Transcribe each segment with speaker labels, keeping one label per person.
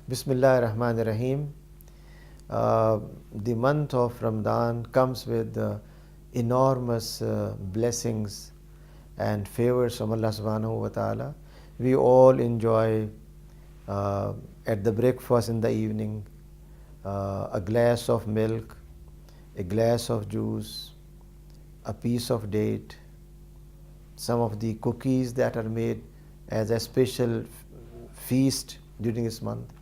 Speaker 1: Bismillah ar-Rahman ar-Rahim. The month of Ramadan comes with enormous blessings and favors from Allah subhanahu wa ta'ala. We all enjoy at the breakfast in the evening a glass of milk, a glass of juice, a piece of date, some of the cookies that are made as a special feast during this month.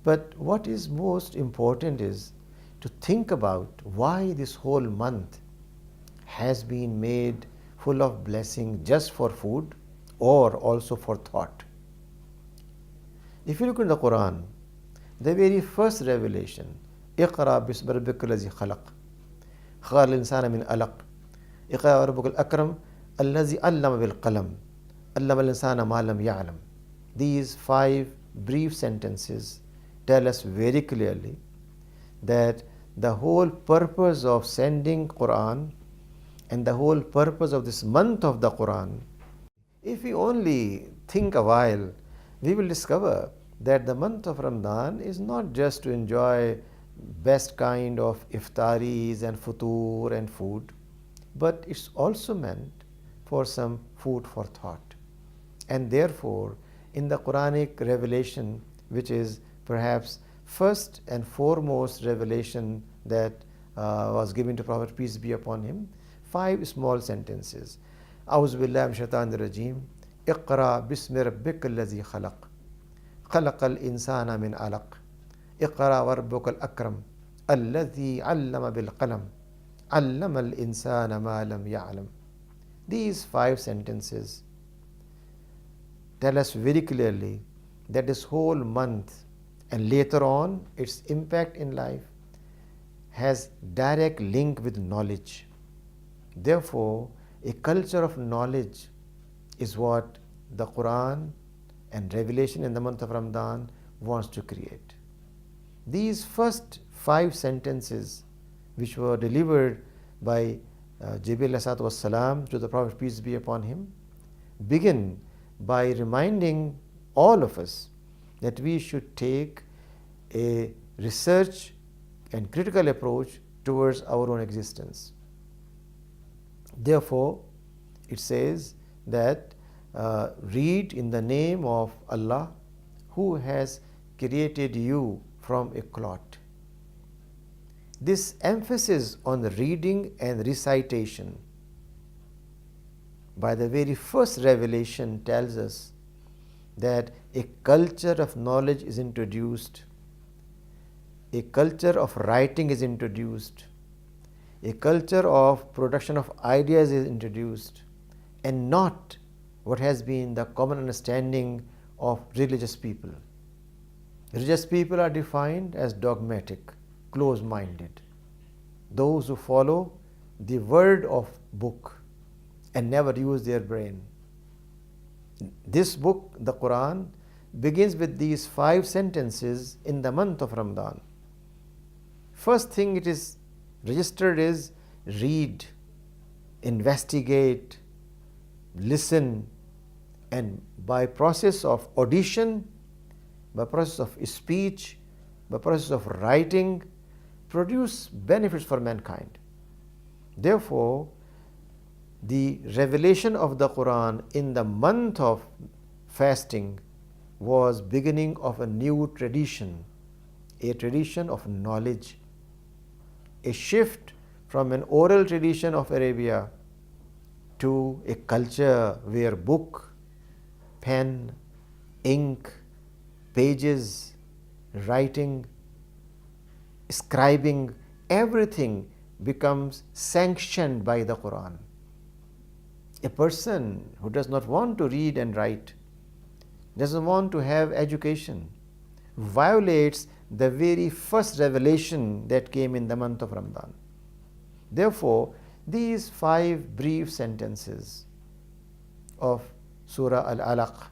Speaker 1: But what is most important is to think about why this whole month has been made full of blessing just for food or also for thought. If you look in the Quran, the very first revelation, اقرأ باسم ربك الذي خلق خلق الإنسان من علق اقرأ وربك الأكرم الذي علم بالقلم علم الإنسان ما لم يعلم. These 5 brief sentences tell us very clearly that the whole purpose of sending Quran and the whole purpose of this month of the Quran, if we only think a while, we will discover that the month of Ramadan is not just to enjoy best kind of iftaris and futur and food, but it's also meant for some food for thought. And therefore, in the Quranic revelation, which is perhaps first and foremost revelation that was given to Prophet, peace be upon him, 5 small sentences. أعوذ بالله من الشيطان الرجيم اقرأ باسم ربك الذي خلق خلق الإنسان من علق اقرأ وربك الأكرم الذي علم بالقلم علم الإنسان ما لم يعلم. These 5 sentences tell us very clearly that this whole month and later on its impact in life has direct link with knowledge. Therefore, a culture of knowledge is what the Quran and revelation in the month of Ramadan wants to create. These first 5 sentences, which were delivered by Jibreel was salam to the Prophet, peace be upon him, begin by reminding all of us that we should take a research and critical approach towards our own existence. Therefore, it says that read in the name of Allah who has created you from a clot. This emphasis on reading and recitation by the very first revelation tells us that a culture of knowledge is introduced, a culture of writing is introduced, a culture of production of ideas is introduced, and not what has been the common understanding of religious people. Religious people are defined as dogmatic, close-minded, those who follow the word of book and never use their brain. This book, the Quran, begins with these 5 sentences in the month of Ramadan. First thing it is registered is read, investigate, listen, and by process of audition, by process of speech, by process of writing, produce benefits for mankind. Therefore, the revelation of the Quran in the month of fasting was beginning of a new tradition, a tradition of knowledge, a shift from an oral tradition of Arabia to a culture where book, pen, ink, pages, writing, scribing, everything becomes sanctioned by the Quran. A person who does not want to read and write, doesn't want to have education, violates the very first revelation that came in the month of Ramadan. Therefore, these 5 brief sentences of Surah Al-Alaq,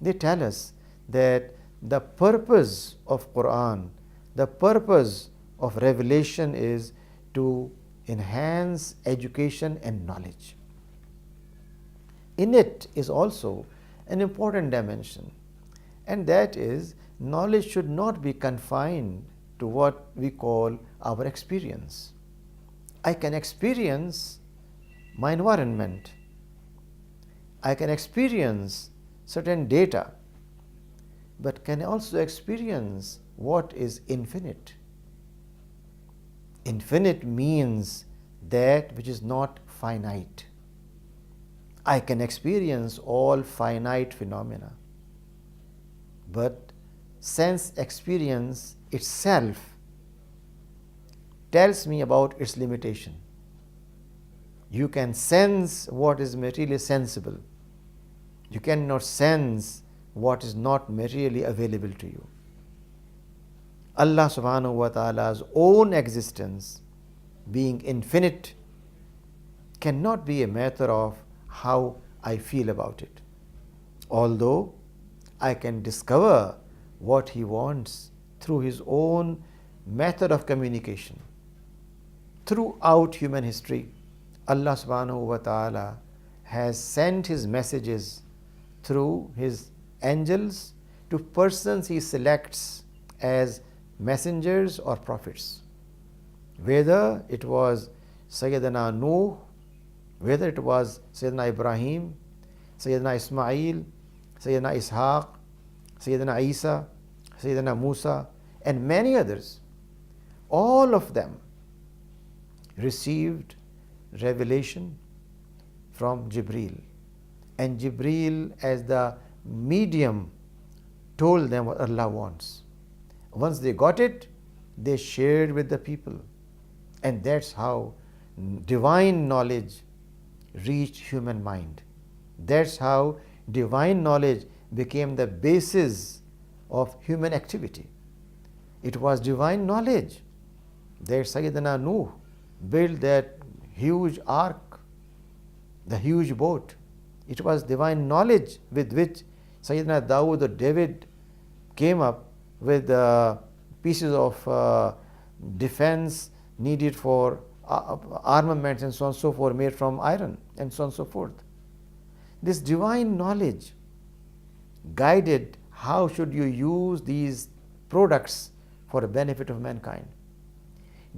Speaker 1: they tell us that the purpose of Quran, the purpose of revelation is to enhance education and knowledge. In it is also an important dimension, and that is knowledge should not be confined to what we call our experience. I can experience my environment. I can experience certain data, but can also experience what is infinite. Infinite means that which is not finite. I can experience all finite phenomena, but sense experience itself tells me about its limitation. You can sense what is materially sensible. You cannot sense what is not materially available to you. Allah subhanahu wa ta'ala's own existence, being infinite, cannot be a matter of how I feel about it. Although I can discover what He wants through His own method of communication. Throughout human history, Allah subhanahu wa ta'ala has sent His messages through His angels to persons He selects as messengers or prophets. Whether it was Sayyidina Nuh, whether it was Sayyidina Ibrahim, Sayyidina Ismail, Sayyidina Ishaq, Sayyidina Isa, Sayyidina Musa, and many others, all of them received revelation from Jibreel, and Jibreel as the medium told them what Allah wants. Once they got it, they shared with the people, and that's how divine knowledge reached human mind. That's how divine knowledge became the basis of human activity. It was divine knowledge that Sayyidina Nuh built that huge ark, the huge boat. It was divine knowledge with which Sayyidina Dawood or David came up with pieces of defense needed for armaments and so on and so forth, made from iron and so on and so forth. This divine knowledge guided how should you use these products for the benefit of mankind.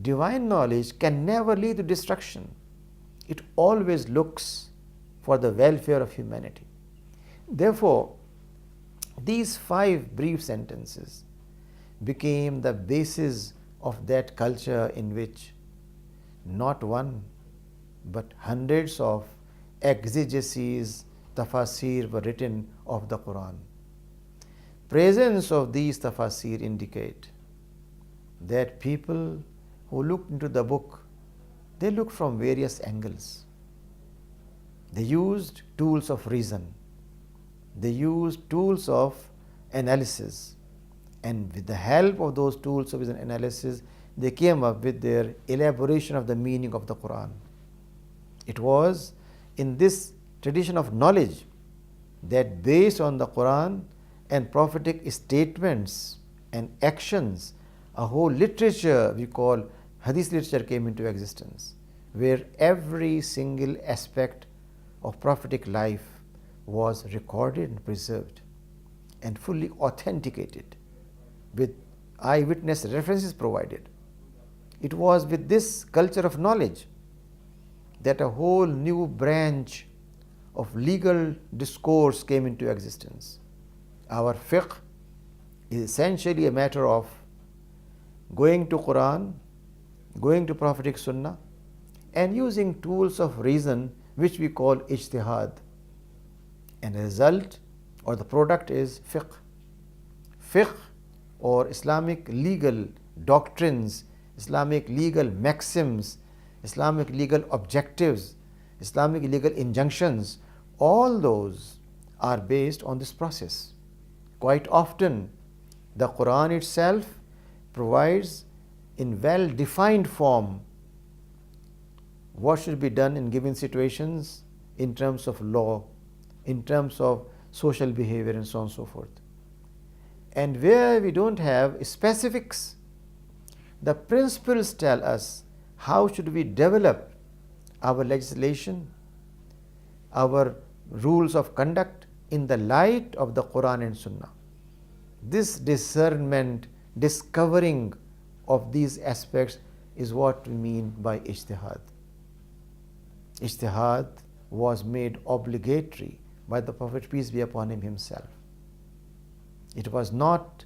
Speaker 1: Divine knowledge can never lead to destruction. It always looks for the welfare of humanity. Therefore, these 5 brief sentences became the basis of that culture in which not one but hundreds of exegeses, tafasir were written of the Quran. Presence of these tafasir indicate that people who looked into the book, they looked from various angles. They used tools of reason. They used tools of analysis. And with the help of those tools of analysis, they came up with their elaboration of the meaning of the Quran. It was in this tradition of knowledge that, based on the Quran and prophetic statements and actions, a whole literature we call Hadith literature came into existence, where every single aspect of prophetic life was recorded and preserved and fully authenticated, with eyewitness references provided. It was with this culture of knowledge that a whole new branch of legal discourse came into existence. Our fiqh is essentially a matter of going to Quran, going to prophetic sunnah, and using tools of reason which we call ijtihad. And the result or the product is fiqh. Fiqh or Islamic legal doctrines, Islamic legal maxims, Islamic legal objectives, Islamic legal injunctions, all those are based on this process. Quite often, the Quran itself provides in well-defined form what should be done in given situations in terms of law, in terms of social behavior, and so on and so forth. And where we don't have specifics, the principles tell us how should we develop our legislation, our rules of conduct in the light of the Quran and Sunnah. This discernment, discovering of these aspects is what we mean by ijtihad. Ijtihad was made obligatory by the Prophet, peace be upon him, himself. It was not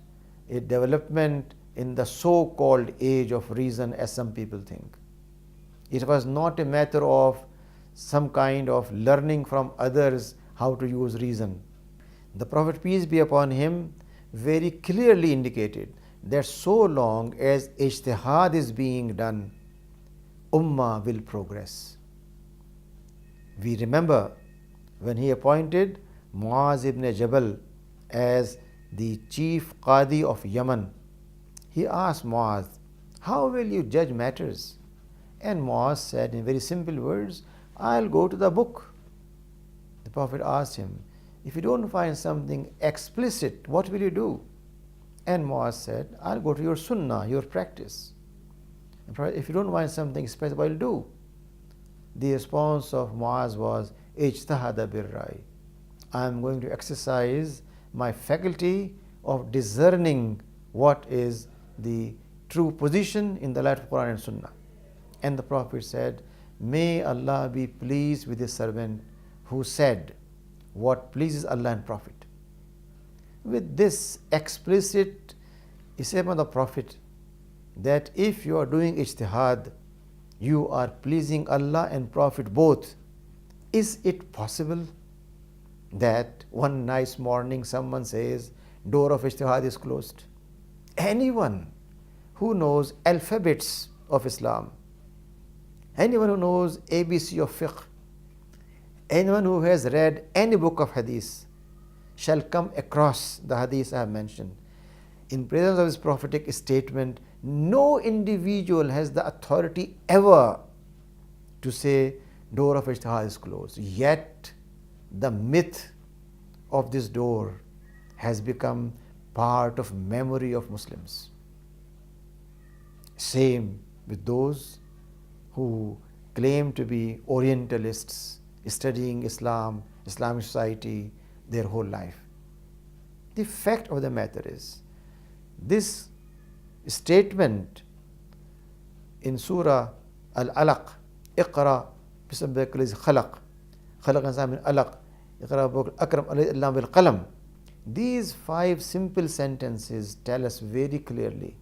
Speaker 1: a development in the so-called age of reason as some people think. It was not a matter of some kind of learning from others how to use reason. The Prophet, peace be upon him, very clearly indicated that so long as ijtihad is being done, ummah will progress. We remember when he appointed Muaz ibn Jabal as the chief Qadi of Yemen, he asked Muaz, how will you judge matters? And Muaz said in very simple words, I'll go to the book. The Prophet asked him, if you don't find something explicit, what will you do? And Muaz said, I'll go to your sunnah, your practice. And if you don't find something specific, what will you do? The response of Muaz was, ijtahada birrai. I am going to exercise my faculty of discerning what is the true position in the light of Quran and Sunnah. And the Prophet said, may Allah be pleased with his servant who said what pleases Allah and Prophet. With this explicit statement of the Prophet that if you are doing ijtihad, you are pleasing Allah and Prophet both, is it possible that one nice morning someone says door of ijtihad is closed? Anyone who knows alphabets of Islam, anyone who knows ABC of fiqh, anyone who has read any book of hadith shall come across the hadith I have mentioned. In presence of this prophetic statement, no individual has the authority ever to say door of ijtihad is closed. Yet the myth of this door has become part of memory of Muslims. Same with those who claim to be Orientalists, studying Islam, Islamic society their whole life. The fact of the matter is, this statement in Surah Al-Alaq, Iqra bismi rabbika allazi khalaq, khalaqal insana min alaq, Iqra rabbukal akram alladhi allama bil qalam. These 5 simple sentences tell us very clearly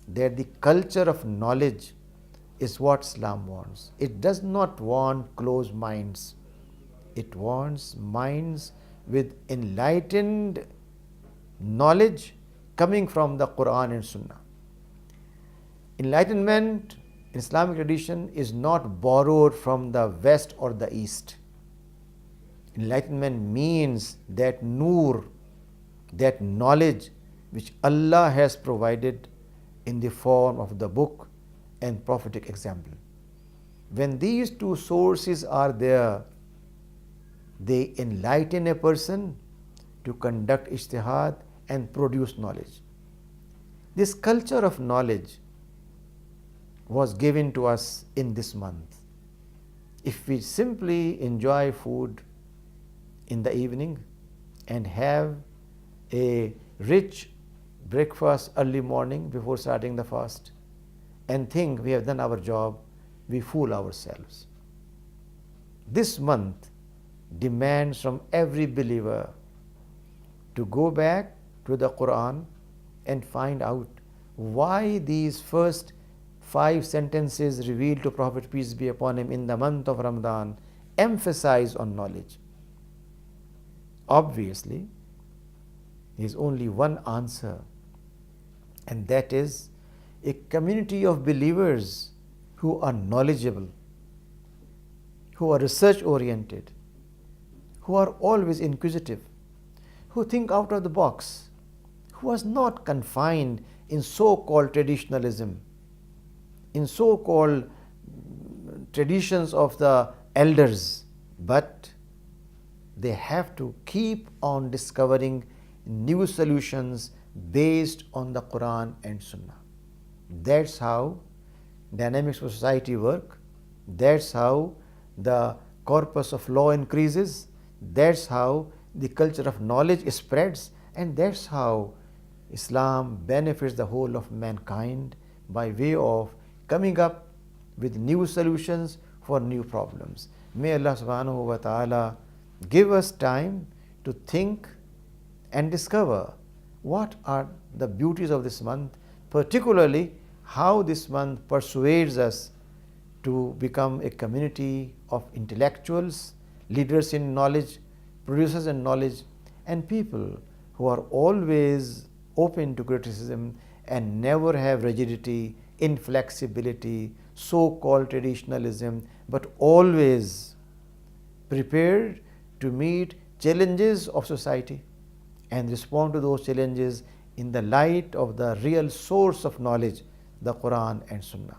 Speaker 1: that the culture of knowledge is what Islam wants. It does not want closed minds. It wants minds with enlightened knowledge coming from the Quran and Sunnah. Enlightenment in Islamic tradition is not borrowed from the West or the East. Enlightenment means that nur, that knowledge which Allah has provided in the form of the book and prophetic example. When these two sources are there, they enlighten a person to conduct ijtihad and produce knowledge. This culture of knowledge was given to us in this month. If we simply enjoy food in the evening and have a rich breakfast early morning before starting the fast and think we have done our job, we fool ourselves. This month demands from every believer to go back to the Quran and find out why these first 5 sentences revealed to Prophet, peace be upon him, in the month of Ramadan emphasize on knowledge. Obviously, there is only one answer, and that is a community of believers who are knowledgeable, who are research oriented, who are always inquisitive, who think out of the box, who was not confined in so-called traditionalism, in so-called traditions of the elders, but they have to keep on discovering new solutions based on the Quran and Sunnah. That's how dynamics of society work. That's how the corpus of law increases. That's how the culture of knowledge spreads, and that's how Islam benefits the whole of mankind by way of coming up with new solutions for new problems. May Allah subhanahu wa ta'ala give us time to think and discover what are the beauties of this month, particularly how this month persuades us to become a community of intellectuals, leaders in knowledge, producers in knowledge, and people who are always open to criticism and never have rigidity, inflexibility, so-called traditionalism, but always prepared to meet challenges of society and respond to those challenges in the light of the real source of knowledge, the Quran and Sunnah.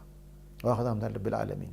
Speaker 1: Wa khadam rabbil alamin.